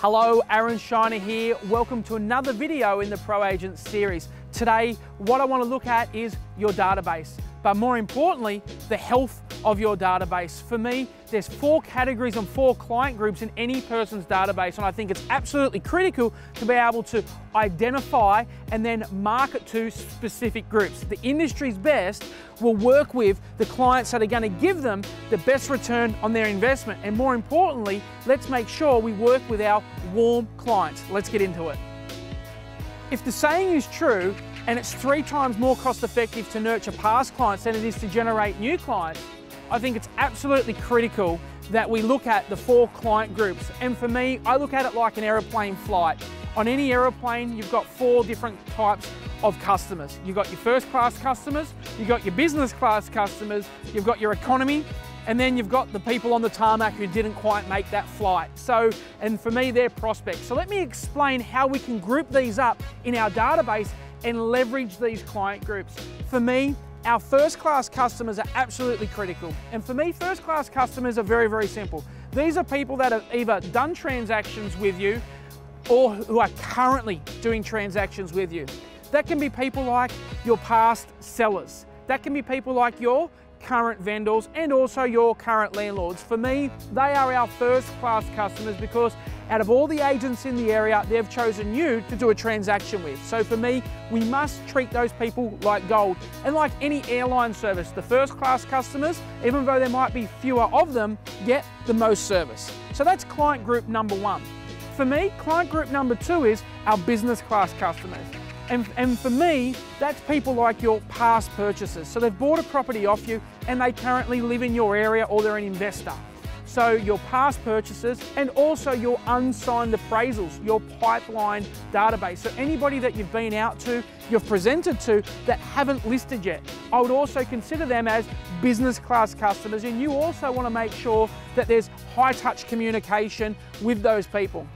Hello, Aaron Shiner here. Welcome to another video in the Pro Agent series. Today, what I want to look at is your database, but more importantly, the health of your database. For me, there's 4 categories and 4 client groups in any person's database, and I think it's absolutely critical to be able to identify and then market to specific groups. The industry's best will work with the clients that are going to give them the best return on their investment, and more importantly, let's make sure we work with our warm clients. Let's get into it. If the saying is true, and it's 3 times more cost effective to nurture past clients than it is to generate new clients, I think it's absolutely critical that we look at the 4 client groups. And for me, I look at it like an aeroplane flight. On any aeroplane, you've got 4 different types of customers. You've got your first class customers, you've got your business class customers, you've got your economy, and then you've got the people on the tarmac who didn't quite make that flight. And for me, they're prospects. So let me explain how we can group these up in our database and leverage these client groups. For me, our first class customers are absolutely critical. And for me, first class customers are very, very simple. These are people that have either done transactions with you or who are currently doing transactions with you. That can be people like your past sellers. That can be people like your current vendors and also your current landlords. For me, they are our first class customers because out of all the agents in the area, they've chosen you to do a transaction with. So for me, we must treat those people like gold. And like any airline service, the first class customers, even though there might be fewer of them, get the most service. So that's client group number 1. For me, client group number 2 is our business class customers. And for me, that's people like your past purchasers. So they've bought a property off you and they currently live in your area or they're an investor. So your past purchases and also your unsigned appraisals, your pipeline database. So anybody that you've been out to, you've presented to that haven't listed yet. I would also consider them as business class customers, and you also want to make sure that there's high touch communication with those people.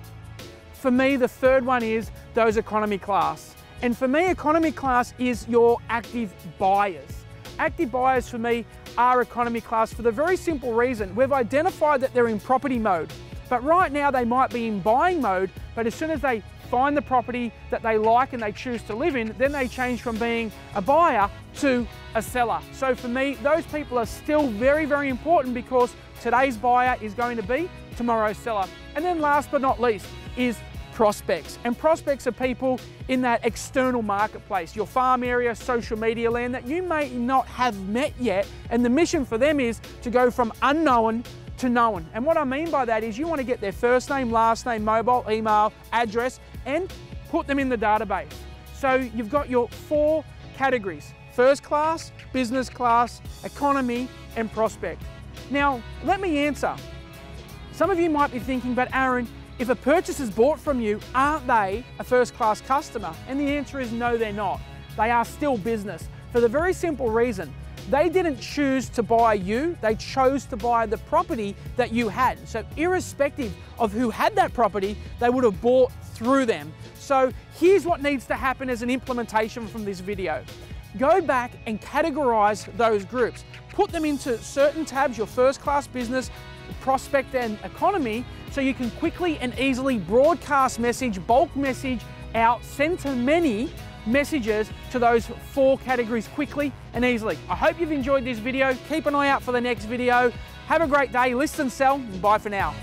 For me, the third one is those economy class. And for me, economy class is your active buyers. Active buyers for me are economy class for the very simple reason we've identified that they're in property mode. But right now they might be in buying mode, but as soon as they find the property that they like and they choose to live in, then they change from being a buyer to a seller. So for me, those people are still very, very important because today's buyer is going to be tomorrow's seller. And then last but not least is prospects. And prospects are people in that external marketplace, your farm area, social media land that you may not have met yet. And the mission for them is to go from unknown to known. And what I mean by that is you want to get their first name, last name, mobile, email, address, and put them in the database. So you've got your 4 categories: first class, business class, economy, and prospect. Now, let me answer. Some of you might be thinking, but Aaron, if a purchase is bought from you, aren't they a first class customer? And the answer is no, they're not. They are still business for the very simple reason they didn't choose to buy you, they chose to buy the property that you had. So irrespective of who had that property, they would have bought through them. So here's what needs to happen as an implementation from this video. Go back and categorize those groups. Put them into certain tabs, your first class business, prospect and economy, so you can quickly and easily broadcast message, bulk message out, send to many messages to those 4 categories quickly and easily. I hope you've enjoyed this video. Keep an eye out for the next video. Have a great day, list and sell, and bye for now.